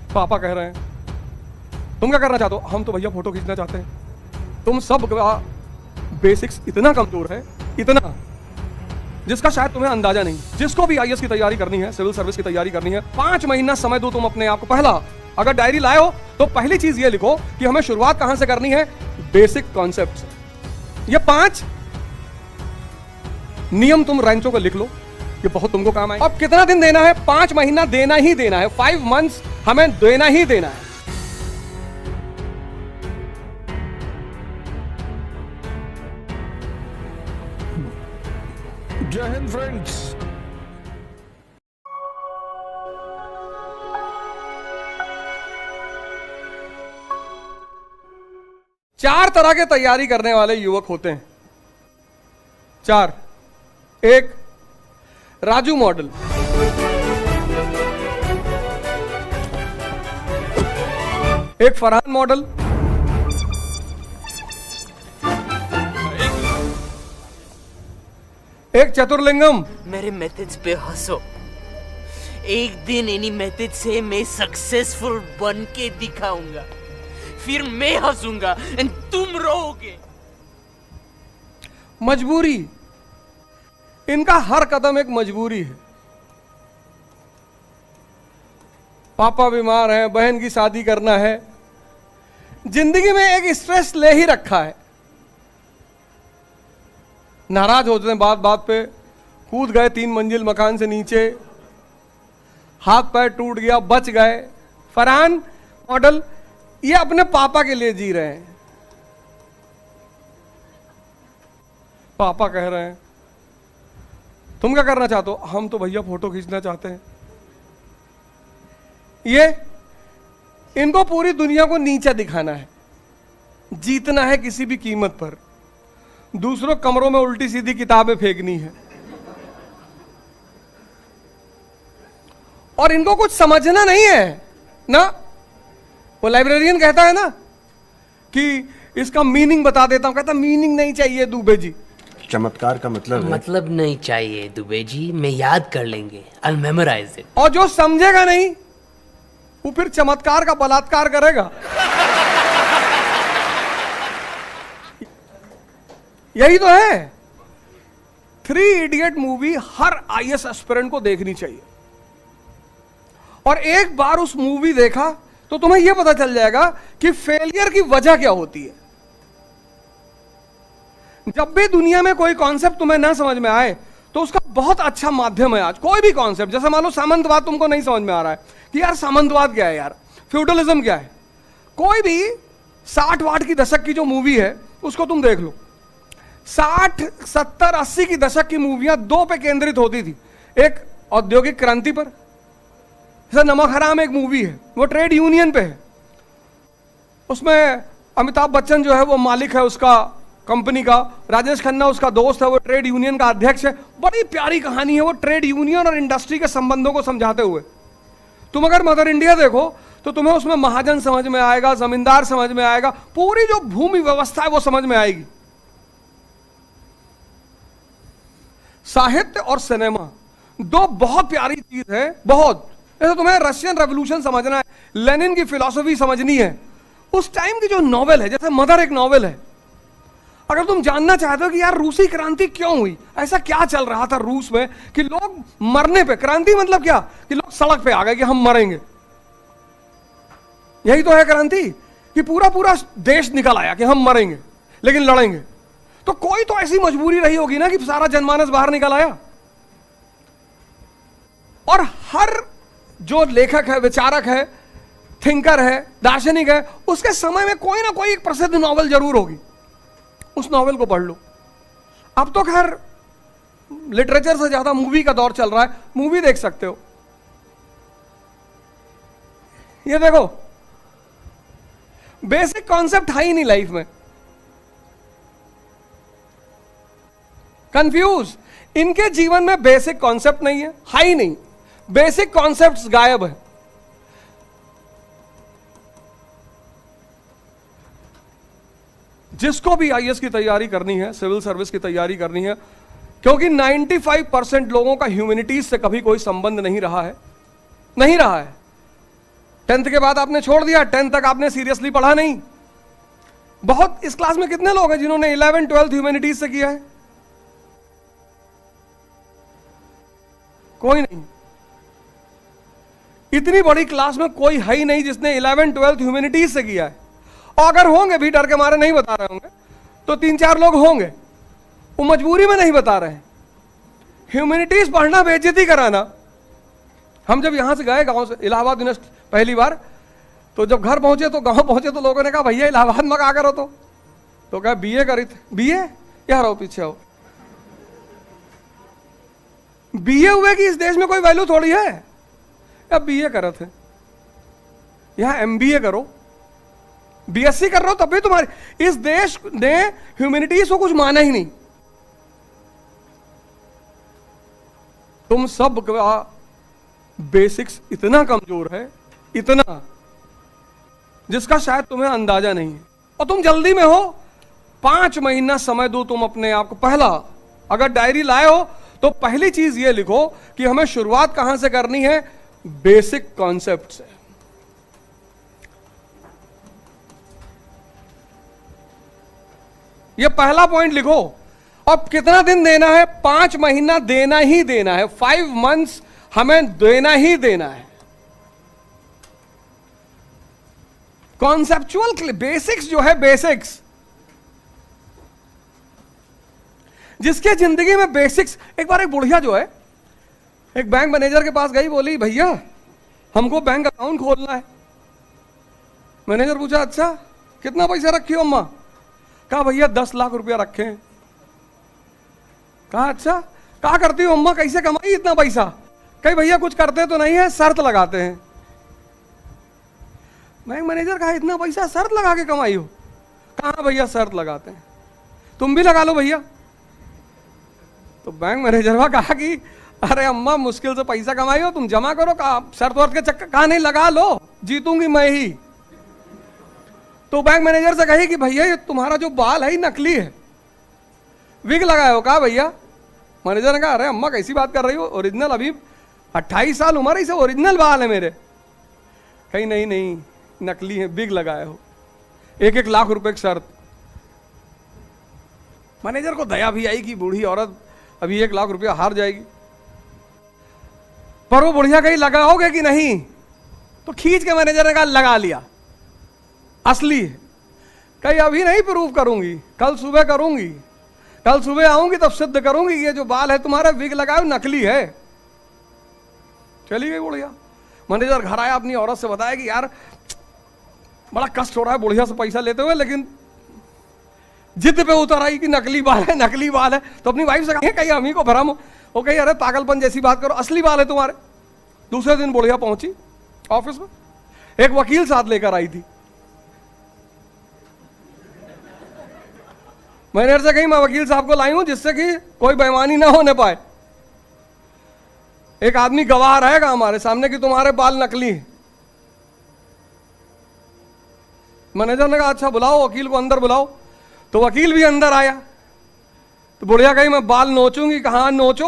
पापा कह रहे हैं। तुम क्या करना चाहते हो? हम तो भैया फोटो खींचना चाहते हैं। तुम सब का बेसिक्स इतना कमजोर है, इतना, जिसका शायद तुम्हें अंदाजा नहीं। जिसको भी आईएएस की तैयारी करनी है, सिविल सर्विस की तैयारी करनी है, 5 महीना समय दो तुम अपने आप को। पहला, अगर डायरी लाए हो तो पहली चीज ये लिखो कि हमें शुरुआत कहां से करनी है, बेसिक कॉन्सेप्ट से। ये 5 नियम तुम रैंचो को लिख लो, ये बहुत तुमको काम आए। अब कितना दिन देना है? 5 महीना देना ही देना है। 5 मंथ्स हमें देना ही देना है। जय हिंद फ्रेंड्स। चार तरह के तैयारी करने वाले युवक होते हैं। 4। 1, राजू मॉडल। 1, फरहान मॉडल। 1, चतुर्लिंगम। मेरे मेथड्स पे हंसो, एक दिन इन्हीं मेथड से मैं सक्सेसफुल बन के दिखाऊंगा, फिर मैं हंसूंगा एंड तुम रोओगे। मजबूरी, इनका हर कदम एक मजबूरी है। पापा बीमार हैं, बहन की शादी करना है, जिंदगी में एक स्ट्रेस ले ही रखा है। नाराज होते हैं बात बात पे, कूद गए 3 मंजिल मकान से नीचे, हाथ पैर टूट गया, बच गए। फरहान मॉडल ये अपने पापा के लिए जी रहे हैं। पापा कह रहे हैं। तुम क्या करना चाहते हो? हम तो भैया फोटो खींचना चाहते हैं। ये इनको पूरी दुनिया को नीचा दिखाना है, जीतना है किसी भी कीमत पर, दूसरों कमरों में उल्टी सीधी किताबें फेंकनी है, और इनको कुछ समझना नहीं है ना। वो लाइब्रेरियन कहता है ना कि इसका मीनिंग बता देता हूं, कहता मीनिंग नहीं चाहिए दुबे जी। चमत्कार का मतलब है, मतलब नहीं चाहिए दुबे जी, मैं याद कर लेंगे, I'll memorize it। और जो समझेगा नहीं वो फिर चमत्कार का बलात्कार करेगा। यही तो है। 3 इडियट मूवी हर आईएएस एस्पिरेंट को देखनी चाहिए, और एक बार उस मूवी देखा तो तुम्हें यह पता चल जाएगा कि फेलियर की वजह क्या होती है। जब भी दुनिया में कोई कॉन्सेप्ट तुम्हें ना समझ में आए तो उसका बहुत अच्छा माध्यम है आज कोई भी कॉन्सेप्ट। जैसे मान लो सामंतवाद तुमको नहीं समझ में आ रहा है कि यार सामंतवाद क्या है, यार फ्यूडलिज्म क्या है, कोई भी 60 वाट की दशक की जो मूवी है उसको तुम देख लो। 60, 70, 80 की दशक की मूवियां 2 पे केंद्रित होती थी। एक औद्योगिक क्रांति पर, जैसे नमक हराम एक मूवी है, वो ट्रेड यूनियन पे है। उसमें अमिताभ बच्चन जो है वो मालिक है उसका कंपनी का, राजेश खन्ना उसका दोस्त है, वो ट्रेड यूनियन का अध्यक्ष है। बड़ी प्यारी कहानी है वो, ट्रेड यूनियन और इंडस्ट्री के संबंधों को समझाते हुए। तुम अगर मदर इंडिया देखो तो तुम्हें उसमें महाजन समझ में आएगा, जमींदार समझ में आएगा, पूरी जो भूमि व्यवस्था है वो समझ में आएगी। साहित्य और सिनेमा 2 बहुत प्यारी चीज है, बहुत। जैसे तुम्हें रशियन रेवोल्यूशन समझना है, लेनिन की फिलॉसफी समझनी है, उस टाइम की जो नॉवेल है, जैसे मदर एक नॉवेल है। अगर तुम जानना चाहते हो कि यार रूसी क्रांति क्यों हुई, ऐसा क्या चल रहा था रूस में कि लोग मरने पे, क्रांति मतलब क्या कि लोग सड़क पे आ गए कि हम मरेंगे। यही तो है क्रांति, कि पूरा पूरा देश निकल आया कि हम मरेंगे लेकिन लड़ेंगे। तो कोई तो ऐसी मजबूरी रही होगी ना कि सारा जनमानस बाहर निकल आया। और हर जो लेखक है, विचारक है, थिंकर है, दार्शनिक है, उसके समय में कोई ना कोई एक प्रसिद्ध नॉवेल जरूर होगी। उस नॉवेल को पढ़ लो। अब तो खैर लिटरेचर से ज्यादा मूवी का दौर चल रहा है, मूवी देख सकते हो। ये देखो, बेसिक कॉन्सेप्ट है ही नहीं लाइफ में, कंफ्यूज। इनके जीवन में बेसिक कॉन्सेप्ट नहीं है ही नहीं, बेसिक कॉन्सेप्ट्स गायब है। जिसको भी आईएएस की तैयारी करनी है, सिविल सर्विस की तैयारी करनी है, क्योंकि 95% लोगों का ह्यूमैनिटीज से कभी कोई संबंध नहीं रहा है, नहीं रहा है, 10th के बाद आपने छोड़ दिया, 10th तक आपने सीरियसली पढ़ा नहीं। बहुत, इस क्लास में कितने लोग हैं जिन्होंने 11 12 ह्यूमैनिटीज से किया है? कोई नहीं। इतनी बड़ी क्लास में कोई है ही नहीं जिसने 11 12 ह्यूमैनिटीज से किया है। और अगर होंगे भी, डर के मारे नहीं बता रहे होंगे, तो 3-4 लोग होंगे, वो मजबूरी में नहीं बता रहे हैं। ह्यूमैनिटीज पढ़ना बेइज्जती कराना। हम जब यहां से गए गांव से इलाहाबाद यूनिवर्सिटी पहली बार, तो जब घर पहुंचे, तो गांव पहुंचे, तो लोगों ने कहा भैया इलाहाबाद में क्या करो? तो कहा बीए करी थे। बीए? यार आओ पीछे आओ। बीए हुए कि इस देश में कोई वैल्यू थोड़ी है? अब बीए करे थे, यहां एमबीए करो, बीएससी कर रहे हो, तब भी तुम्हारी, इस देश ने ह्यूमैनिटीज को कुछ माना ही नहीं। तुम सब का बेसिक्स इतना कमजोर है, इतना, जिसका शायद तुम्हें अंदाजा नहीं है। और तुम जल्दी में हो। 5 महीना समय दो तुम अपने आप को। पहला, अगर डायरी लाए हो तो पहली चीज ये लिखो कि हमें शुरुआत कहां से करनी है? बेसिक कॉन्सेप्ट से। ये पहला पॉइंट लिखो। अब कितना दिन देना है? 5 महीना देना ही देना है। 5 मंथ्स हमें देना ही देना है। कॉन्सेप्चुअल बेसिक्स जो है, बेसिक्स, जिसके जिंदगी में बेसिक्स। एक बार एक बुढ़िया जो है एक बैंक मैनेजर के पास गई, बोली भैया हमको बैंक अकाउंट खोलना है। मैनेजर पूछा अच्छा कितना पैसा रखी हो अम्मा? कहा भैया 10 लाख रुपया रखे हैं। कहा अच्छा क्या करती हो अम्मा, कैसे कमाई इतना पैसा? कहीं भैया कुछ करते तो नहीं है, शर्त लगाते हैं। बैंक मैनेजर कहा इतना पैसा शर्त लगा के कमाई हो? कहा भैया शर्त लगाते हैं, तुम भी लगा लो भैया। तो बैंक मैनेजर कहा कि अरे अम्मा मुश्किल से पैसा कमाई हो, तुम जमा करो। कहा शर्त वर्त के चक्कर, कहा नहीं लगा लो, जीतूंगी मैं ही। तो बैंक मैनेजर से कही कि भैया ये तुम्हारा जो बाल है नकली है, विग लगाए हो? कहा भैया। मैनेजर ने कहा अरे अम्मा कैसी बात कर रही हो, ओरिजिनल, अभी 28 साल उम्र है, इसे ओरिजिनल बाल है मेरे। कहीं नहीं नहीं नकली है, विग लगाए हो। 1-1 लाख रुपए की शर्त। मैनेजर को दया भी आई कि बूढ़ी औरत अभी 1 लाख रुपया हार जाएगी। पर वो बुढ़िया कहीं लगाओगे कि नहीं? तो खींच के मैनेजर ने कहा लगा लिया, असली है। कहीं अभी नहीं प्रूव करूंगी, कल सुबह करूंगी, कल सुबह आऊंगी तब सिद्ध करूंगी ये जो बाल है तुम्हारा विग लगाओ नकली है। चली गई बुढ़िया। मैनेजर घर आया, अपनी औरत से बताया कि यार बड़ा कष्ट हो रहा है बुढ़िया से पैसा लेते हुए, लेकिन जिद पे उतर आई कि नकली बाल है, नकली बाल है। तो अपनी वाइफ से कहा कहीं हम ही को भरम हो। वो कही अरे पागलपन जैसी बात करो, असली बाल है तुम्हारे। दूसरे दिन बुढ़िया पहुंची ऑफिस में, एक वकील साथ लेकर आई थी। मैनेजर से कही मैं वकील साहब को लाई हूं जिससे कि कोई बेईमानी ना होने पाए, एक आदमी गवाह रहेगा हमारे सामने कि तुम्हारे बाल नकली हैं। मैनेजर ने कहा अच्छा बुलाओ वकील को, अंदर बुलाओ। तो वकील भी अंदर आया। तो बुढ़िया गई मैं बाल नोचूंगी। कहां नोचो?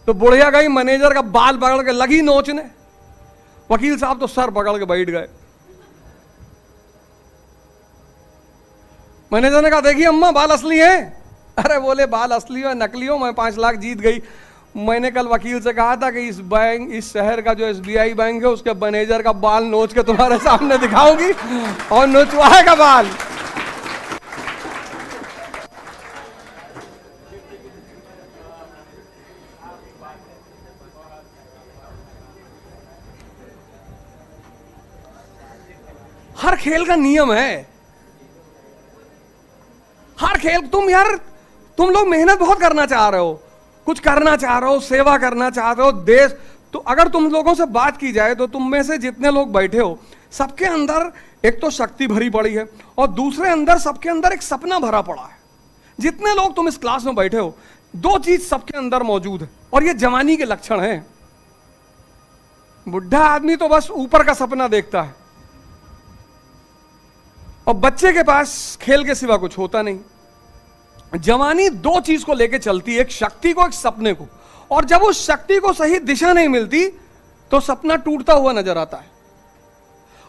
तो बुढ़िया गई मैनेजर का बाल पकड़ के लगी नोचने। वकील साहब तो सर पकड़ के बैठ गए। मैनेजर ने कहा देखिए अम्मा बाल असली है। अरे बोले बाल असली हो नकली हो, मैं 5 लाख जीत गई। मैंने कल वकील से कहा था कि इस शहर का जो SBI बैंक है उसके मैनेजर का बाल नोच के तुम्हारे सामने दिखाऊंगी और नोचवाएगा बाल। हर खेल का नियम है, हर खेल। तुम लोग मेहनत बहुत करना चाह रहे हो, कुछ करना चाह रहे हो, सेवा करना चाह रहे हो देश। तो अगर तुम लोगों से बात की जाए तो तुम में से जितने लोग बैठे हो सबके अंदर एक तो शक्ति भरी पड़ी है और दूसरे अंदर सबके अंदर एक सपना भरा पड़ा है। जितने लोग तुम इस क्लास में बैठे हो 2 चीज सबके अंदर मौजूद है और ये जवानी के लक्षण हैं। बुढ़ा आदमी तो बस ऊपर का सपना देखता है और बच्चे के पास खेल के सिवा कुछ होता नहीं। जवानी 2 चीज को लेके चलती है, एक शक्ति को, एक सपने को। और जब उस शक्ति को सही दिशा नहीं मिलती तो सपना टूटता हुआ नजर आता है।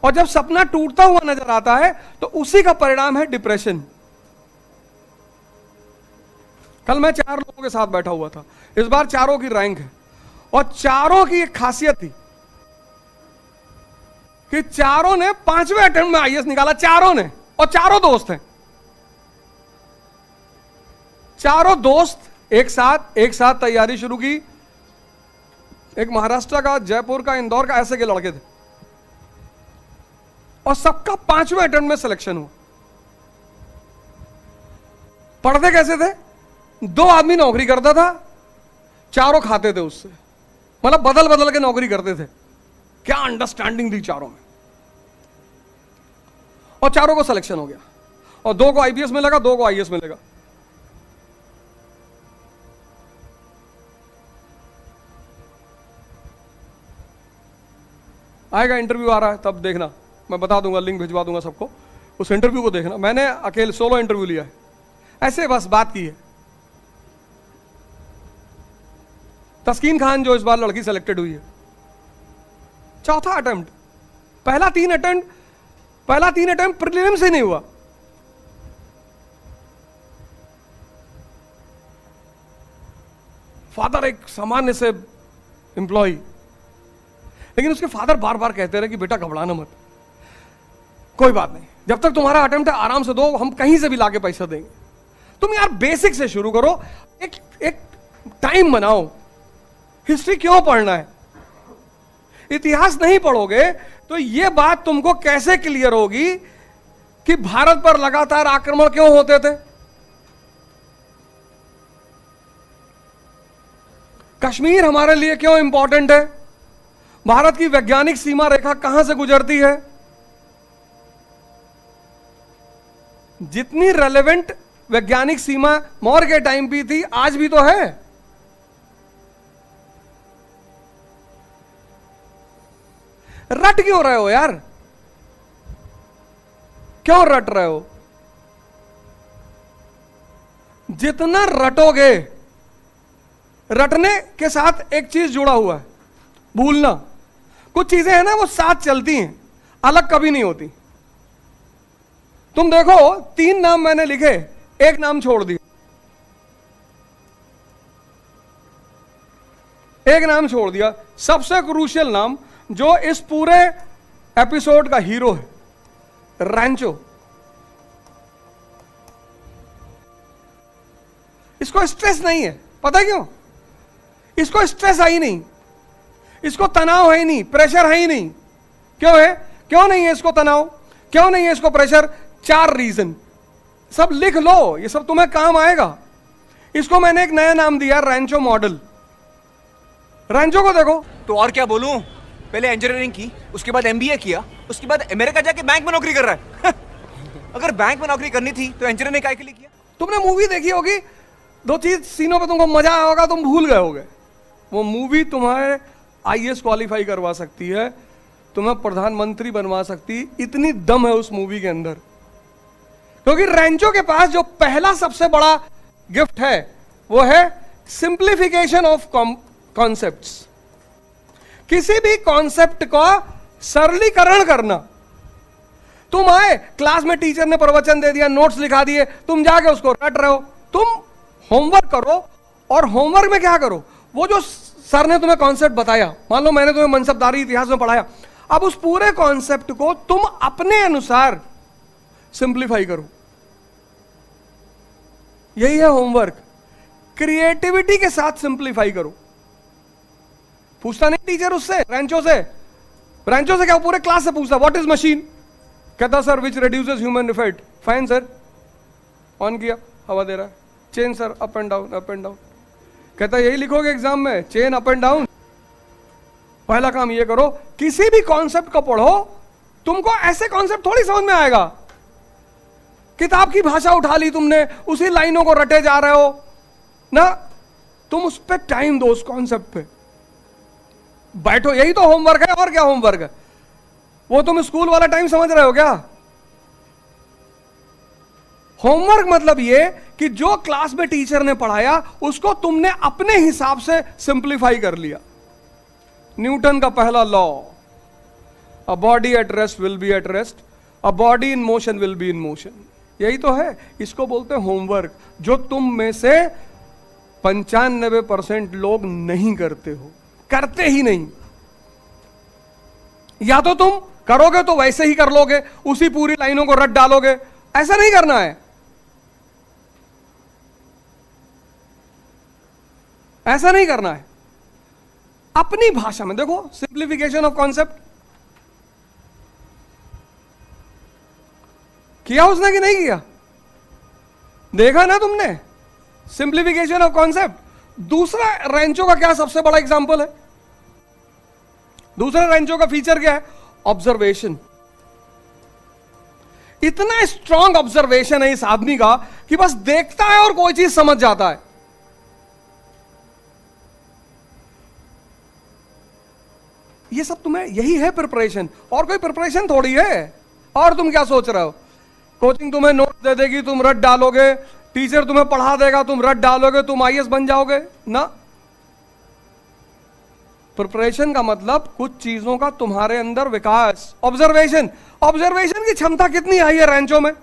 और जब सपना टूटता हुआ नजर आता है तो उसी का परिणाम है डिप्रेशन। कल मैं 4 लोगों के साथ बैठा हुआ था, इस बार चारों की रैंक है, और चारों की एक खासियत थी कि चारों ने 5वें अटेम्प्ट में आईएएस निकाला, चारों ने, और चारों दोस्त हैं। चारों दोस्त एक साथ तैयारी शुरू की। एक महाराष्ट्र का, जयपुर का, इंदौर का, ऐसे के लड़के थे, और सबका 5वें अटेम्प्ट में सिलेक्शन हुआ। पढ़ते कैसे थे? 2 आदमी नौकरी करता था, चारों खाते थे उससे, मतलब बदल बदल के नौकरी करते थे। क्या अंडरस्टैंडिंग थी चारों में, और चारों को सिलेक्शन हो गया, और 2 को आईपीएस मिलेगा, 2 को आईएएस मिलेगा। आएगा, इंटरव्यू आ रहा है, तब देखना, मैं बता दूंगा, लिंक भिजवा दूंगा सबको, उस इंटरव्यू को देखना। मैंने अकेले सोलो इंटरव्यू लिया है, ऐसे बस बात की है। तस्कीन खान जो इस बार लड़की सेलेक्टेड हुई है, 4था अटेम्प्ट, पहला 3 अटेम्प्ट प्रीलिम से नहीं हुआ। फादर एक सामान्य से एम्प्लॉय, लेकिन उसके फादर बार बार कहते रहे कि बेटा घबराना मत, कोई बात नहीं, जब तक तुम्हारा अटेम्प्ट है आराम से दो, हम कहीं से भी लाके पैसा देंगे। तुम यार बेसिक से शुरू करो, एक टाइम बनाओ। हिस्ट्री क्यों पढ़ना है? इतिहास नहीं पढ़ोगे तो यह बात तुमको कैसे क्लियर होगी कि भारत पर लगातार आक्रमण क्यों होते थे? कश्मीर हमारे लिए क्यों इंपॉर्टेंट है? भारत की वैज्ञानिक सीमा रेखा कहां से गुजरती है? जितनी रेलेवेंट वैज्ञानिक सीमा मौर्य के टाइम पे थी, आज भी तो है। रट क्यों रहे हो यार? क्यों रट रहे हो? जितना रटोगे, रटने के साथ एक चीज जुड़ा हुआ है, भूलना। कुछ चीजें हैं ना, वो साथ चलती हैं, अलग कभी नहीं होती। तुम देखो, 3 नाम मैंने लिखे, एक नाम छोड़ दिया, एक नाम छोड़ दिया। सबसे क्रूशियल नाम, जो इस पूरे एपिसोड का हीरो है, रैंचो। इसको स्ट्रेस नहीं है, पता है क्यों? इसको स्ट्रेस है ही नहीं, इसको तनाव है ही नहीं, प्रेशर है ही नहीं। क्यों है? क्यों नहीं है इसको तनाव, क्यों नहीं है इसको प्रेशर? 4 रीजन, सब लिख लो, ये सब तुम्हें काम आएगा। इसको मैंने एक नया नाम दिया, रैंचो मॉडल। रैंचो को देखो। तो और क्या बोलूं, पहले इंजीनियरिंग की, उसके बाद एमबीए किया, उसके बाद अमेरिका जाके बैंक में नौकरी कर रहा है। अगर बैंक में नौकरी करनी थी तो इंजीनियरिंग काहे के लिए किया? तुमने मूवी देखी होगी, 2 सीनों पे तुमको मजा आया होगा, तुम भूल गए होगे। वो मूवी तुम्हारे आईएएस क्वालिफाई करवा सकती है, तुम्हें प्रधानमंत्री बनवा सकती, इतनी दम है उस मूवी के अंदर। क्योंकि रैंचो के पास जो पहला सबसे बड़ा गिफ्ट है, वो है सिंप्लीफिकेशन ऑफ कॉन्सेप्ट्स। किसी भी कॉन्सेप्ट का सरलीकरण करना। तुम आए, क्लास में टीचर ने प्रवचन दे दिया, नोट्स लिखा दिए, तुम जाके उसको रट रहे हो। तुम होमवर्क करो, और होमवर्क में क्या करो, वो जो सर ने तुम्हें कॉन्सेप्ट बताया, मान लो मैंने तुम्हें मनसबदारी इतिहास में पढ़ाया, अब उस पूरे कॉन्सेप्ट को तुम अपने अनुसार सिंप्लीफाई करो। यही है होमवर्क। क्रिएटिविटी के साथ सिंप्लीफाई करो। पूछता नहीं टीचर उससे, रैंचो से क्या, पूरे क्लास से पूछता, व्हाट इज मशीन? कहता sir which reduces human effect. Fine sir, on किया, हवा दे रहा है। Chain sir, up and down, up and down. कहता यही लिखोगे एग्जाम में, चेन अप एंड डाउन। पहला काम ये करो, किसी भी कॉन्सेप्ट को पढ़ो, तुमको ऐसे कॉन्सेप्ट थोड़ी समझ में आएगा। किताब की भाषा उठा ली तुमने, उसी लाइनों को रटे जा रहे हो ना। तुम उस पर टाइम दो, उस कॉन्सेप्ट पे बैठो। यही तो होमवर्क है, और क्या होमवर्क है? वो तुम स्कूल वाला टाइम समझ रहे हो क्या? होमवर्क मतलब ये कि जो क्लास में टीचर ने पढ़ाया, उसको तुमने अपने हिसाब से सिंप्लीफाई कर लिया। न्यूटन का पहला law, a body at rest will be at rest, a body in motion will be in motion. यही तो है, इसको बोलते हैं होमवर्क, जो तुम में से 95% लोग नहीं करते हो, करते ही नहीं। या तो तुम करोगे तो वैसे ही कर लोगे, उसी पूरी लाइनों को रट डालोगे, ऐसा नहीं करना है, ऐसा नहीं करना है। अपनी भाषा में देखो, सिंप्लीफिकेशन ऑफ कॉन्सेप्ट किया उसने कि नहीं किया, देखा ना तुमने, सिंप्लीफिकेशन ऑफ कॉन्सेप्ट। दूसरा रेंचो का क्या सबसे बड़ा एग्जांपल है, दूसरा रेंचो का फीचर क्या है, ऑब्जर्वेशन। इतना स्ट्रांग ऑब्जर्वेशन है इस आदमी का कि बस देखता है और कोई चीज समझ जाता है। ये सब तुम्हें, यही है प्रिपरेशन, और कोई प्रिपरेशन थोड़ी है। और तुम क्या सोच रहे हो, कोचिंग तुम्हें नोट दे देगी, तुम रट डालोगे, टीचर तुम्हें पढ़ा देगा, तुम रट डालोगे, तुम आईएएस बन जाओगे ना। प्रिपरेशन का मतलब कुछ चीजों का तुम्हारे अंदर विकास। ऑब्जर्वेशन, ऑब्जर्वेशन की क्षमता कितनी आई है रेंचो में,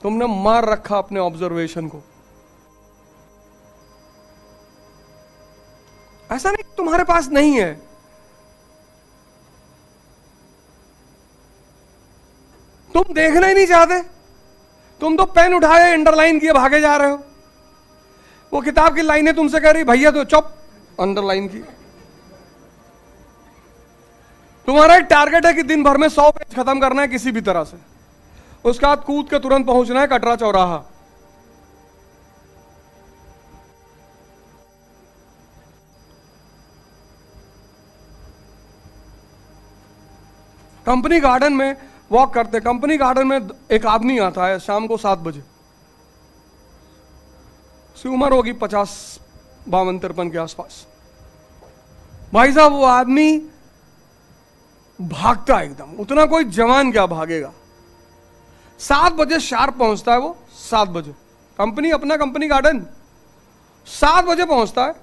तुमने मार रखा अपने ऑब्जर्वेशन को। ऐसा नहीं तुम्हारे पास नहीं है, तुम देखना ही नहीं चाहते, तुम तो पेन उठाए अंडरलाइन किए भागे जा रहे हो। वो किताब की लाइनें तुमसे कह रही भैया तो चुप, अंडरलाइन की। तुम्हारा एक टारगेट है कि दिन भर में 100 पेज खत्म करना है किसी भी तरह से, उसके बाद कूद के तुरंत पहुंचना है कटरा चौराहा। कंपनी गार्डन में वॉक करते, कंपनी गार्डन में एक आदमी आता है शाम को 7 बजे, उसकी उम्र होगी 50-52-53 के आसपास। भाई साहब वो आदमी भागता है एकदम, उतना कोई जवान क्या भागेगा। 7 बजे शार्प पहुंचता है वो, 7 बजे कंपनी, अपना कंपनी गार्डन, 7 बजे पहुंचता है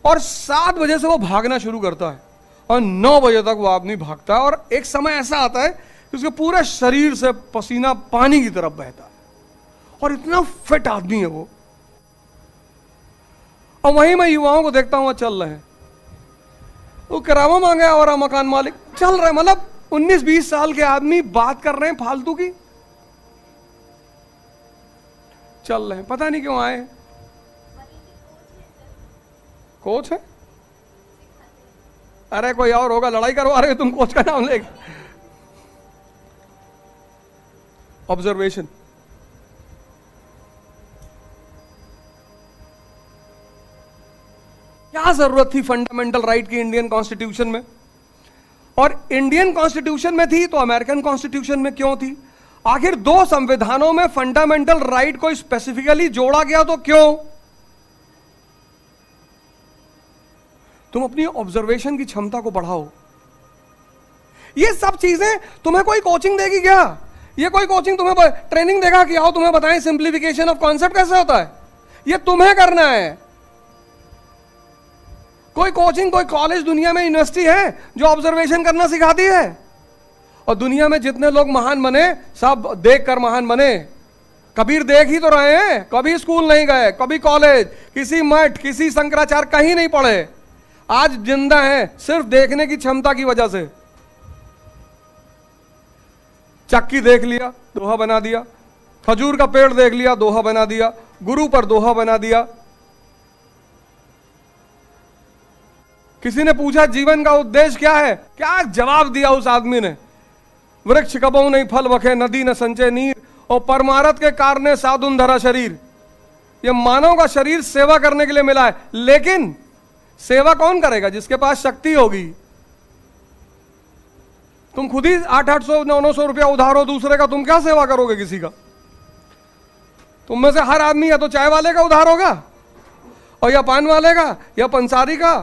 और 7 बजे से वो भागना शुरू करता है और 9 बजे तक वो आदमी भागता है। और एक समय ऐसा आता है कि उसके पूरे शरीर से पसीना पानी की तरफ बहता है और इतना फिट आदमी है वो। और वहीं मैं युवाओं को देखता हूं चल रहे हैं, वो किराया मांगे और मकान मालिक चल रहे, मतलब 19-20 साल के आदमी बात कर रहे हैं फालतू की, चल रहे हैं, पता नहीं क्यों आए। कोच है, अरे कोई और होगा, लड़ाई करवा रहे हो तुम, कोच का नाम लेके। ऑब्जर्वेशन, क्या जरूरत थी फंडामेंटल राइट की इंडियन कॉन्स्टिट्यूशन में, और इंडियन कॉन्स्टिट्यूशन में थी तो अमेरिकन कॉन्स्टिट्यूशन में क्यों थी? आखिर 2 संविधानों में फंडामेंटल राइट को स्पेसिफिकली जोड़ा गया तो क्यों? तुम अपनी ऑब्जर्वेशन की क्षमता को बढ़ाओ। ये सब चीजें तुम्हें कोई कोचिंग देगी क्या? ये कोई कोचिंग तुम्हें ट्रेनिंग देगा कि आओ तुम्हें बताएं सिंप्लीफिकेशन ऑफ कॉन्सेप्ट कैसे होता है? ये तुम्हें करना है। कोई कोचिंग, कोई कॉलेज दुनिया में, यूनिवर्सिटी है जो ऑब्जर्वेशन करना सिखाती है? और दुनिया में जितने लोग महान बने सब देख कर महान बने। कबीर देख ही तो रहे हैं, कभी स्कूल नहीं गए, कभी कॉलेज, किसी मठ, किसी शंकराचार्य कहीं नहीं पढ़े, आज जिंदा है सिर्फ देखने की क्षमता की वजह से। चक्की देख लिया, दोहा बना दिया, खजूर का पेड़ देख लिया, दोहा बना दिया, गुरु पर दोहा बना दिया। किसी ने पूछा जीवन का उद्देश्य क्या है, क्या जवाब दिया उस आदमी ने? वृक्ष कबहु नहीं फल बखे, नदी न संचय नीर, और परमारथ के कारणे साधुन धरा शरीर। ये मानव का शरीर सेवा करने के लिए मिला है, लेकिन सेवा कौन करेगा? जिसके पास शक्ति होगी। तुम खुद ही 800-900 रुपया उधार हो दूसरे का, तुम क्या सेवा करोगे किसी का? तुम में से हर आदमी या तो चाय वाले का उधार होगा, और या पान वाले का, या पंसारी का,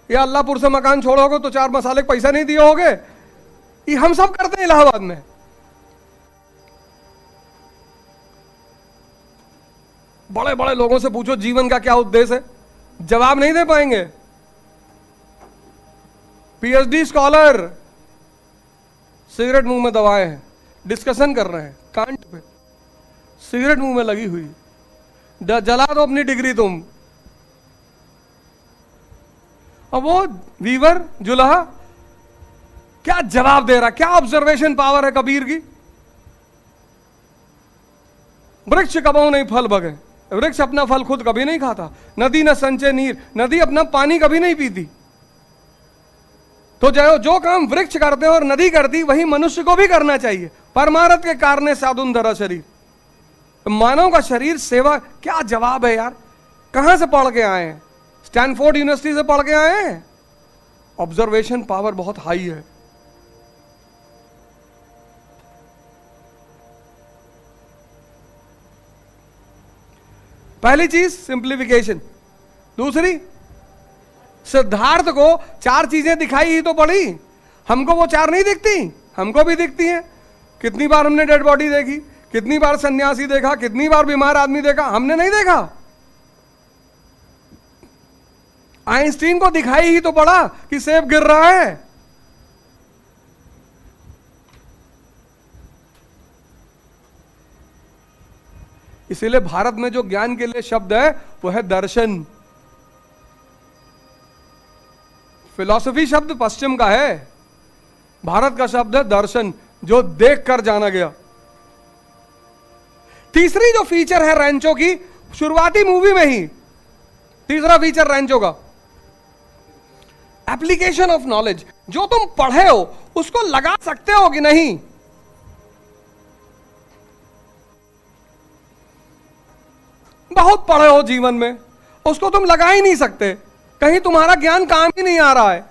या अल्लाहपुर से मकान छोड़ोगे तो 4 मसाले के पैसा नहीं दिए होगे। ये हम सब करते हैं इलाहाबाद में। बड़े बड़े लोगों से पूछो जीवन का क्या उद्देश्य है, जवाब नहीं दे पाएंगे। पीएचडी स्कॉलर सिगरेट मुंह में दबाए हैं, डिस्कशन कर रहे हैं कांट पे, सिगरेट मुंह में लगी हुई, जला दो अपनी डिग्री तुम। अब वो वीवर जुलाहा क्या जवाब दे रहा, क्या ऑब्जर्वेशन पावर है कबीर की। वृक्ष कबहु नहीं फल बगे, वृक्ष अपना फल खुद कभी नहीं खाता, नदी न संचय नीर, नदी अपना पानी कभी नहीं पीती। तो जो काम वृक्ष करते हैं और नदी करती, वही मनुष्य को भी करना चाहिए। परमारथ के कारणे साधुन धरा शरीर, मानव का शरीर सेवा। क्या जवाब है यार, कहां से पढ़ के आए हैं? स्टैनफोर्ड यूनिवर्सिटी से पढ़ के आए हैं। ऑब्जर्वेशन पावर बहुत हाई है। पहली चीज सिंप्लीफिकेशन, दूसरी सिद्धार्थ को 4 चीजें दिखाई ही तो पड़ी। हमको वो 4 नहीं दिखती, हमको भी दिखती हैं। कितनी बार हमने डेड बॉडी देखी, कितनी बार सन्यासी देखा, कितनी बार बीमार आदमी देखा, हमने नहीं देखा। आइंस्टीन को दिखाई ही तो पड़ा कि सेब गिर रहा है। इसीलिए भारत में जो ज्ञान के लिए शब्द है वो है दर्शन। फिलॉसफी शब्द पश्चिम का है, भारत का शब्द है दर्शन, जो देख कर जाना गया। तीसरी जो फीचर है रैंचो की, शुरुआती मूवी में ही तीसरा फीचर रैंचो का, एप्लीकेशन ऑफ नॉलेज। जो तुम पढ़े हो उसको लगा सकते हो कि नहीं। बहुत पढ़े हो जीवन में, उसको तुम लगा ही नहीं सकते, कहीं तुम्हारा ज्ञान काम ही नहीं आ रहा है।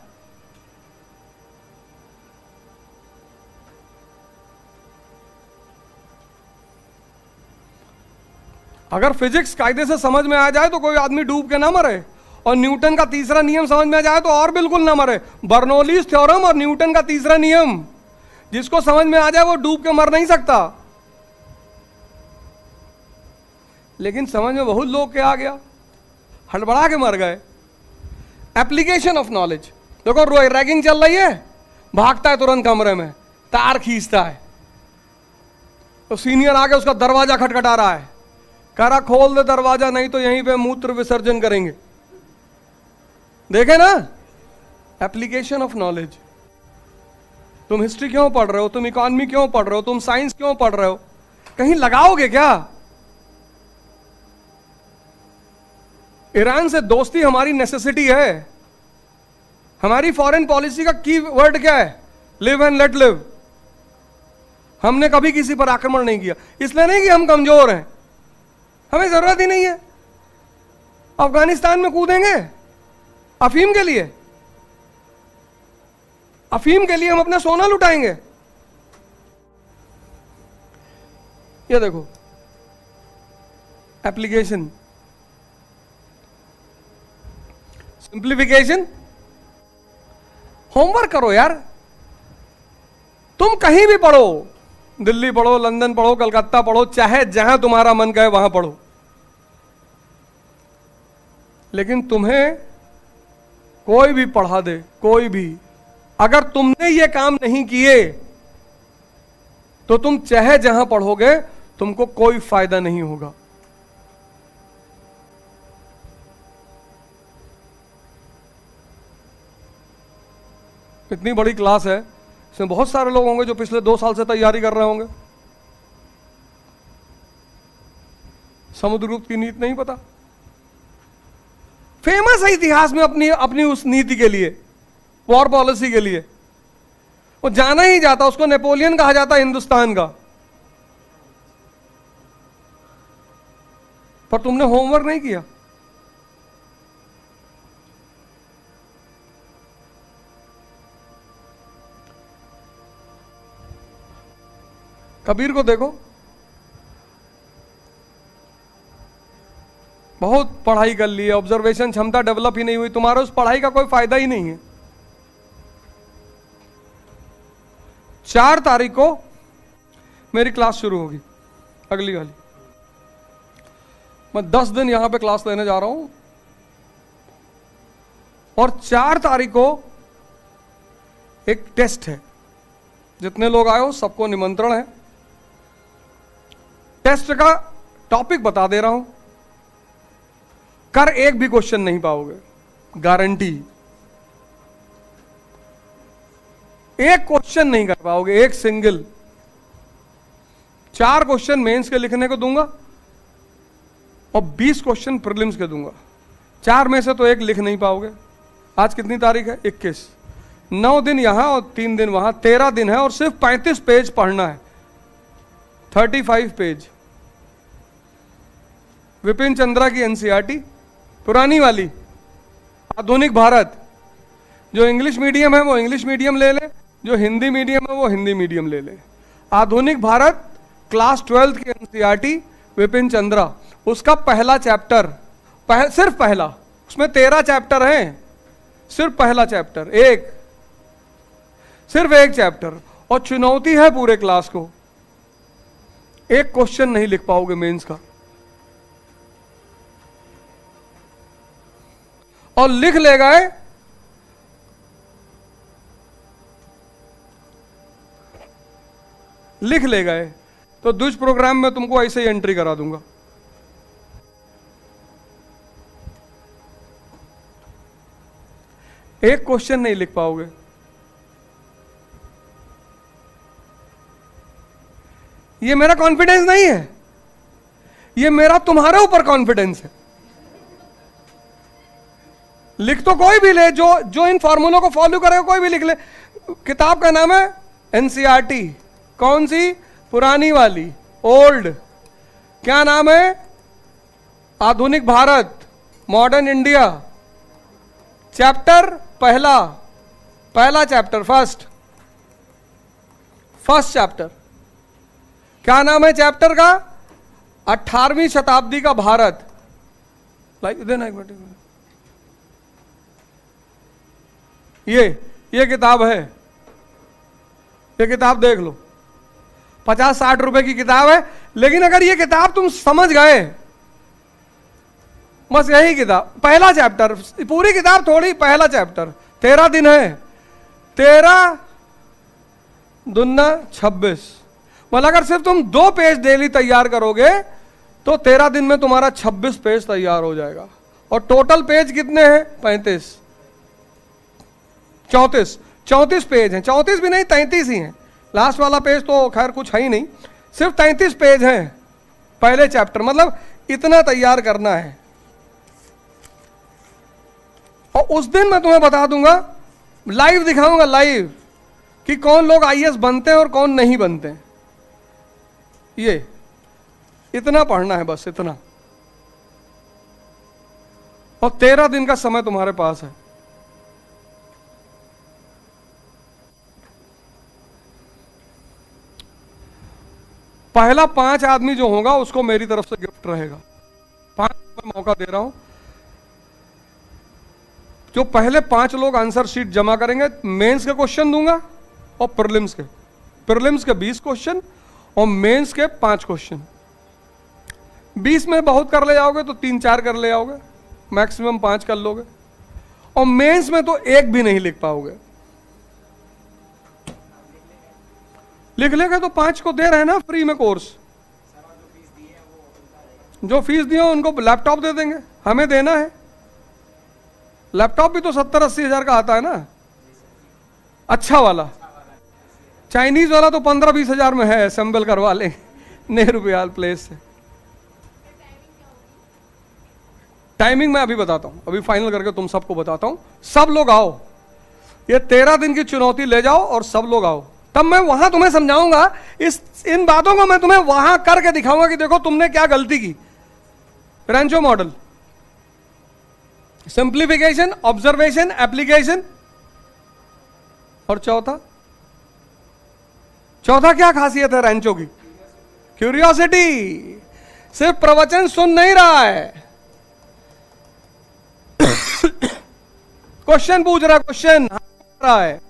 अगर फिजिक्स कायदे से समझ में आ जाए तो कोई आदमी डूब के ना मरे, और न्यूटन का तीसरा नियम समझ में आ जाए तो और बिल्कुल ना मरे। बर्नौलीज थ्योरम और न्यूटन का तीसरा नियम जिसको समझ में आ जाए वो डूब के मर नहीं सकता। लेकिन समझ में बहुत लोग के आ गया, हड़बड़ा के मर गए। Application of knowledge. देखो रैगिंग चल रही है, भागता है तुरंत कमरे में, तार खींचता है, तो सीनियर आके उसका दरवाजा खटखटा रहा है, कह रहा खोल दे दरवाजा नहीं तो यहीं पे मूत्र विसर्जन करेंगे। देखे ना, एप्लीकेशन ऑफ नॉलेज। तुम हिस्ट्री क्यों पढ़ रहे हो, तुम इकोनॉमी क्यों पढ़ रहे हो, तुम साइंस क्यों पढ़ रहे हो, कहीं लगाओगे क्या? ईरान से दोस्ती हमारी नेसेसिटी है। हमारी फॉरेन पॉलिसी का की वर्ड क्या है? Live and let live. हमने कभी किसी पर आक्रमण नहीं किया, इसलिए नहीं कि हम कमजोर हैं, हमें जरूरत ही नहीं है। अफगानिस्तान में कूदेंगे अफीम के लिए, अफीम के लिए हम अपना सोना लुटाएंगे। ये देखो एप्लीकेशन, सिंप्लीफिकेशन। होमवर्क करो यार, तुम कहीं भी पढ़ो, दिल्ली पढ़ो, लंदन पढ़ो, कलकत्ता पढ़ो, चाहे जहां तुम्हारा मन कहे वहां पढ़ो, लेकिन तुम्हें कोई भी पढ़ा दे, कोई भी, अगर तुमने ये काम नहीं किए तो तुम चाहे जहां पढ़ोगे तुमको कोई फायदा नहीं होगा। इतनी बड़ी क्लास है, इसमें बहुत सारे लोग होंगे जो पिछले 2 साल से तैयारी कर रहे होंगे। समुद्रगुप्त की नीति नहीं पता, फेमस है इतिहास में अपनी अपनी उस नीति के लिए, वॉर पॉलिसी के लिए। वो जाना ही जाता, उसको नेपोलियन कहा जाता हिंदुस्तान का। पर तुमने होमवर्क नहीं किया। कबीर को देखो, बहुत पढ़ाई कर ली है, ऑब्जर्वेशन क्षमता डेवलप ही नहीं हुई, तुम्हारे उस पढ़ाई का कोई फायदा ही नहीं है। 4 तारीख को मेरी क्लास शुरू होगी, अगली वाली। मैं 10 दिन यहां पे क्लास लेने जा रहा हूं, और 4 तारीख को एक टेस्ट है, जितने लोग आए हो सबको निमंत्रण है। टेस्ट का टॉपिक बता दे रहा हूं, कर एक भी क्वेश्चन नहीं पाओगे, गारंटी। एक क्वेश्चन नहीं कर पाओगे, एक सिंगल। 4 क्वेश्चन मेंस के लिखने को दूंगा और 20 क्वेश्चन प्रीलिम्स के दूंगा। 4 में से तो एक लिख नहीं पाओगे। आज कितनी तारीख है? 21। 9 दिन यहां और 3 दिन वहां, 13 दिन है और सिर्फ 35 पेज पढ़ना है, 35 पेज। विपिन चंद्रा की एनसीईआरटी पुरानी वाली, आधुनिक भारत। जो इंग्लिश मीडियम है वो इंग्लिश मीडियम ले ले, जो हिंदी मीडियम है वो हिंदी मीडियम ले ले। आधुनिक भारत क्लास 12 की एनसीईआरटी विपिन चंद्रा, उसका पहला चैप्टर, सिर्फ पहला, उसमें 13 चैप्टर हैं, सिर्फ पहला चैप्टर सिर्फ एक चैप्टर, और चुनौती है पूरे क्लास को। एक क्वेश्चन नहीं लिख पाओगे मेंस का, और लिख ले गए तो द्विज प्रोग्राम में तुमको ऐसे ही एंट्री करा दूंगा। एक क्वेश्चन नहीं लिख पाओगे। ये मेरा कॉन्फिडेंस नहीं है, ये मेरा तुम्हारे ऊपर कॉन्फिडेंस है। लिख तो कोई भी ले, जो इन फॉर्मूलों को फॉलो करेगा कोई भी लिख ले। किताब का नाम है एनसीईआरटी, कौन सी? पुरानी वाली, ओल्ड। क्या नाम है? आधुनिक भारत, मॉडर्न इंडिया। चैप्टर पहला चैप्टर, फर्स्ट चैप्टर। क्या नाम है चैप्टर का? 18वीं शताब्दी का भारत। देना एक मिनट। ये किताब है, ये किताब देख लो, 50-60 रुपए की किताब है। लेकिन अगर ये किताब तुम समझ गए, बस यही किताब, पहला चैप्टर, पूरी किताब थोड़ी, पहला चैप्टर, 13 दिन है, 13 दूना 26। मतलब अगर सिर्फ तुम 2 पेज डेली तैयार करोगे तो 13 दिन में तुम्हारा 26 पेज तैयार हो जाएगा। और टोटल पेज कितने हैं? 34 पेज हैं। 34 भी नहीं, 33 ही हैं। लास्ट वाला पेज तो खैर कुछ है ही नहीं, सिर्फ 33 पेज हैं पहले चैप्टर। मतलब इतना तैयार करना है। और उस दिन मैं तुम्हें बता दूंगा, लाइव दिखाऊंगा, लाइव, कि कौन लोग आईएएस बनते हैं और कौन नहीं बनते हैं। ये इतना पढ़ना है, बस इतना। और 13 दिन का समय तुम्हारे पास है। पहला 5 आदमी जो होगा उसको मेरी तरफ से गिफ्ट रहेगा। 5 मैं मौका दे रहा हूं। जो पहले 5 लोग आंसर शीट जमा करेंगे, मेंस के क्वेश्चन दूंगा और प्रीलिम्स के 20 क्वेश्चन और मेंस के 5 क्वेश्चन। 20 में बहुत कर ले जाओगे तो 3-4 कर ले जाओगे, मैक्सिमम 5 कर लोगे। और मेंस में तो एक भी नहीं लिख पाओगे। लिख लेगा तो 5 को दे रहे हैं ना फ्री में कोर्स। जो फीस दिए उनको लैपटॉप दे देंगे, हमें देना है। लैपटॉप भी तो 70-80 हजार का आता है ना, अच्छा वाला। चाइनीज वाला तो 15-20 हजार में है, असेंबल करवा ले नेहरू विहार प्लेस से। टाइमिंग मैं अभी बताता हूं, अभी फाइनल करके तुम सबको बताता हूं। सब लोग आओ, ये 13 दिन की चुनौती ले जाओ और सब लोग आओ। तब मैं वहां तुम्हें समझाऊंगा, इन बातों को मैं तुम्हें वहां करके दिखाऊंगा कि देखो तुमने क्या गलती की। Rancho model, simplification, observation, application. और चौथा क्या खासियत है रेंचो की? क्यूरियोसिटी। सिर्फ प्रवचन सुन नहीं रहा है, क्वेश्चन पूछ रहा है, क्वेश्चन रहा है।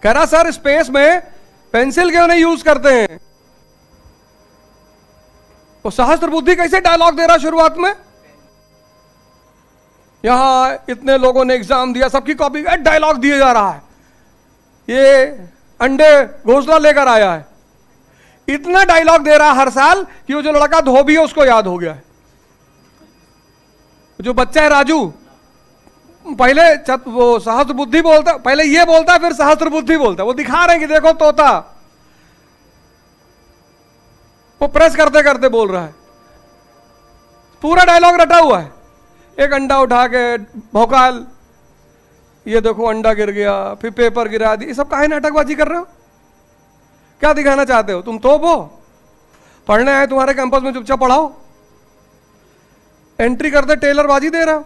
कह रहा सर स्पेस में पेंसिल क्यों नहीं यूज करते हैं? तो सहस्त्र बुद्धि कैसे डायलॉग दे रहा शुरुआत में? यहां इतने लोगों ने एग्जाम दिया, सबकी कॉपी डायलॉग दिए जा रहा है, ये अंडे घोंसला लेकर आया है, इतना डायलॉग दे रहा है हर साल कि वो जो लड़का धोबी है उसको याद हो गया है। जो बच्चा है राजू, पहले वो सहस्त्र बुद्धि बोलता, पहले ये बोलता है फिर सहस्त्र बुद्धि बोलता है। वो दिखा रहे हैं कि देखो तोता, वो प्रेस करते करते बोल रहा है, पूरा डायलॉग रटा हुआ है। एक अंडा उठा के भौकाल, ये देखो अंडा गिर गया, फिर पेपर गिरा दी, ये सब काहे नाटकबाजी कर रहे हो? क्या दिखाना चाहते हो? तुम तोप हो? पढ़ने आए तुम्हारे कैंपस में, चुपचाप पढ़ाओ। एंट्री करते टेलरबाजी दे रहा हो।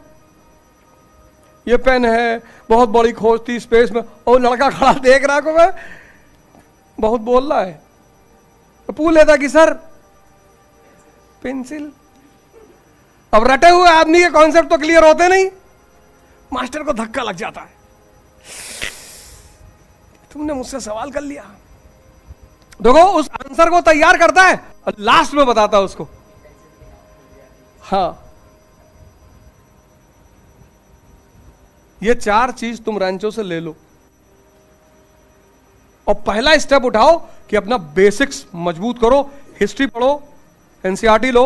ये पेन है, बहुत बड़ी खोज थी स्पेस में, और लड़का खड़ा देख रहा को, बहुत बोल रहा है, तो पूछ लेता कि सर पेंसिल। अब रटे हुए आदमी के कॉन्सेप्ट तो क्लियर होते नहीं, मास्टर को धक्का लग जाता है, तुमने मुझसे सवाल कर लिया। देखो उस आंसर को तैयार करता है और लास्ट में बताता है उसको। हाँ, ये 4 चीज तुम रैंचो से ले लो और पहला स्टेप उठाओ कि अपना बेसिक्स मजबूत करो। हिस्ट्री पढ़ो, एनसीईआरटी लो,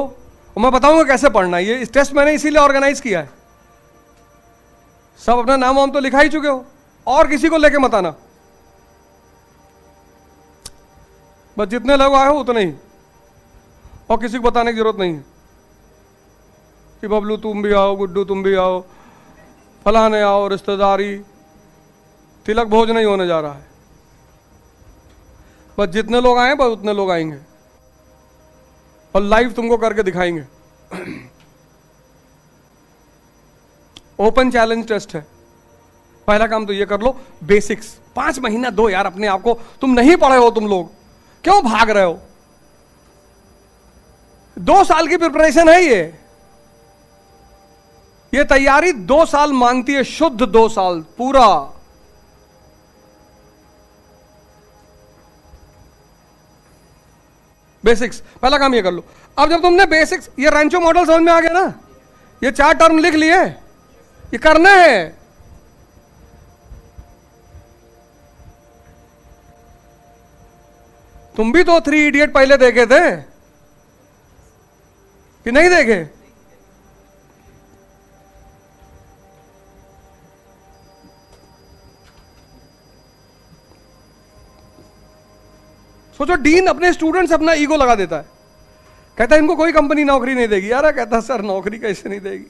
और मैं बताऊंगा कैसे पढ़ना है। ये इस टेस्ट मैंने इसीलिए ऑर्गेनाइज किया है। सब अपना नाम वाम तो लिखा ही चुके हो, और किसी को लेके मत आना, बस जितने लोग आए हो उतने ही, और किसी को बताने की जरूरत नहीं है कि बबलू तुम भी आओ, गुड्डू तुम भी आओ, फलाने आओ, रिश्तेदारी, तिलक भोज नहीं होने जा रहा है। बस जितने लोग आए बस उतने लोग आएंगे, और लाइव तुमको करके दिखाएंगे। ओपन चैलेंज टेस्ट है। पहला काम तो ये कर लो, बेसिक्स 5 महीना दो यार अपने आप को। तुम नहीं पढ़े हो, तुम लोग क्यों भाग रहे हो? 2 साल की प्रिपरेशन है ये तैयारी 2 साल मांगती है, शुद्ध 2 साल पूरा। बेसिक्स पहला काम ये कर लो। अब जब तुमने बेसिक्स, ये रैंचो मॉडल समझ में आ गया ना, ये 4 टर्म लिख लिए, ये करना है। तुम भी तो 3 इडियट पहले देखे थे कि नहीं देखे? सोचो, डीन अपने स्टूडेंट्स अपना ईगो लगा देता है, कहता है इनको कोई कंपनी नौकरी नहीं देगी। यार कहता सर नौकरी कैसे नहीं देगी,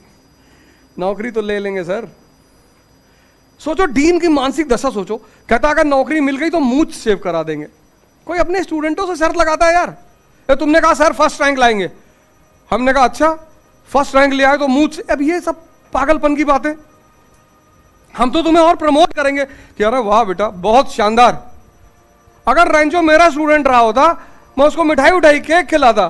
नौकरी तो ले लेंगे सर। सोचो डीन की मानसिक दशा सोचो, कहता अगर नौकरी मिल गई तो मूंछ सेव करा देंगे। कोई अपने स्टूडेंटों से शर्त लगाता है यार? तुमने कहा सर फर्स्ट रैंक लाएंगे, हमने कहा अच्छा फर्स्ट रैंक ले आए तो मूंछ। अब ये सब पागलपन की बातें। हम तो तुम्हें और प्रमोट करेंगे कि अरे वाह बेटा बहुत शानदार। अगर रैंचो मेरा स्टूडेंट रहा होता, मैं उसको मिठाई उठाई केक खिलाता,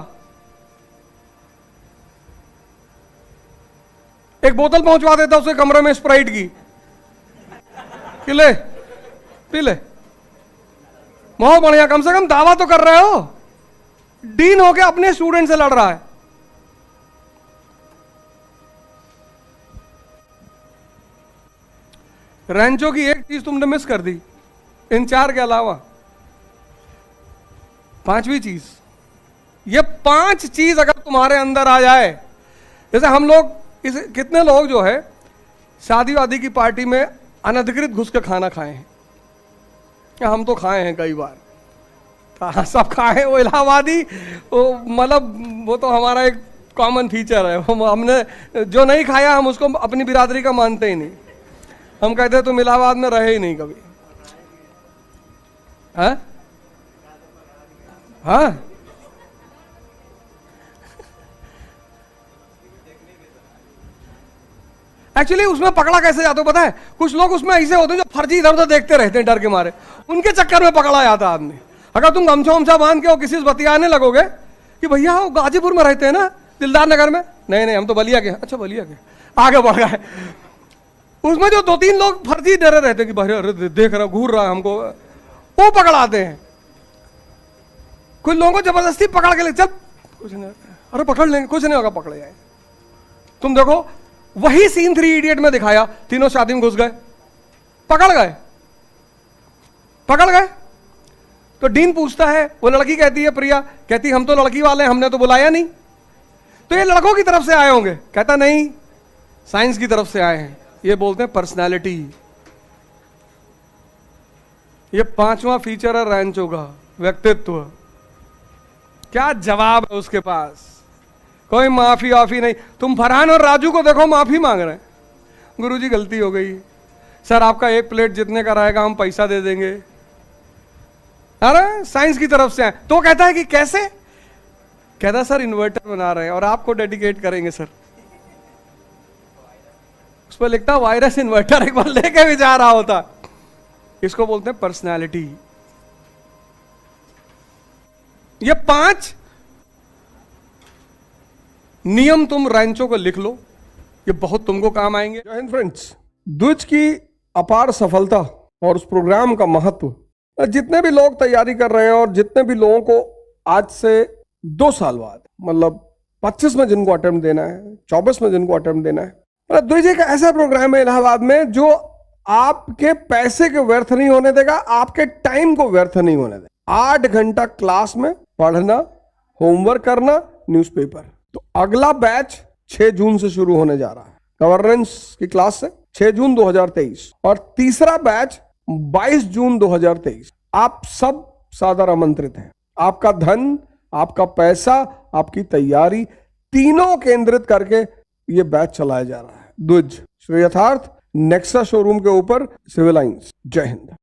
एक बोतल पहुंचवा देता उसके कमरे में स्प्राइट की, कि ले पी ले। बहुत बढ़िया, कम से कम दावा तो कर रहे हो। डीन होके अपने स्टूडेंट से लड़ रहा है। रैंचो की एक चीज तुमने मिस कर दी इन 4 के अलावा, 5वीं चीज। ये 5 चीज अगर तुम्हारे अंदर आ जाए, जैसे हम लोग कितने लोग जो है शादी वादी की पार्टी में अनधिकृत घुस के खाना खाए हैं? हम तो खाए हैं कई बार, तो सब खाए। वो इलाहाबादी, वो मतलब वो तो हमारा एक कॉमन फीचर है। हमने जो नहीं खाया हम उसको अपनी बिरादरी का मानते ही नहीं। हम कहते हैं तुम इलाहाबाद में रहे ही नहीं कभी। हाँ हाँ, एक्चुअली उसमें पकड़ा कैसे जाते हो पता है? कुछ लोग उसमें ऐसे होते हैं जो फर्जी इधर उधर देखते रहते हैं डर के मारे, उनके चक्कर में पकड़ा जाता आदमी। अगर तुम गमछा उमछा बांध के और किसी से बतियाने लगोगे कि भैया वो गाजीपुर में रहते हैं ना, दिलदार नगर में, नहीं नहीं हम तो बलिया के। अच्छा बलिया के, आगे बढ़ गए। उसमें जो 2-3 लोग फर्जी डरे रहते हैं कि भाई देख रहा घूर रहा है हमको, वो पकड़ाते हैं। कुछ लोगों को जबरदस्ती पकड़ के ले चल, कुछ नहीं, अरे पकड़ लेंगे, कुछ नहीं होगा, पकड़े जाए। तुम देखो वही सीन 3 इडियट में दिखाया, तीनों शादी में घुस गए, पकड़ गए। तो डीन पूछता है, वो लड़की कहती है, प्रिया कहती हम तो लड़की वाले हैं, हमने तो बुलाया नहीं, तो ये लड़कों की तरफ से आए होंगे। कहता नहीं, साइंस की तरफ से आए हैं। ये बोलते हैं पर्सनैलिटी। ये 5वां फीचर है रैंचो का, व्यक्तित्व। क्या जवाब है उसके पास? कोई माफी वाफी नहीं। तुम फरहान और राजू को देखो, माफी मांग रहे हैं, गुरुजी गलती हो गई सर, आपका 1 प्लेट जितने का रहेगा हम पैसा दे देंगे। अरे साइंस की तरफ से आए। तो कहता है कि कैसे? कहता सर इन्वर्टर बना रहे हैं और आपको डेडिकेट करेंगे सर। उस पर लिखता वायरस इन्वर्टर, एक बार लेके भी जा रहा होता। इसको बोलते हैं पर्सनैलिटी। ये 5 नियम तुम रैंचो को लिख लो, ये बहुत तुमको काम आएंगे। जय हिंद फ्रेंड्स। द्विज की अपार सफलता और उस प्रोग्राम का महत्व, जितने भी लोग तैयारी कर रहे हैं और जितने भी लोगों को आज से 2 साल बाद, मतलब 25 में जिनको अटेम्प्ट देना है, 24 में जिनको अटेम्प्ट देना है, मतलब द्विज एक ऐसा प्रोग्राम है इलाहाबाद में जो आपके पैसे को व्यर्थ नहीं होने देगा, आपके टाइम को व्यर्थ नहीं होने देगा। 8 घंटा क्लास में पढ़ना, होमवर्क करना, न्यूज़पेपर। तो अगला बैच 6 जून से शुरू होने जा रहा है गवर्नेंस की क्लास से, 6 जून 2023, और तीसरा बैच 22 जून 2023। आप सब सादर आमंत्रित हैं। आपका धन, आपका पैसा, आपकी तैयारी, तीनों केंद्रित करके ये बैच चलाया जा रहा है। द्विज श्री यथार्थ नेक्सा शोरूम के ऊपर, सिविल लाइंस। जय हिंद।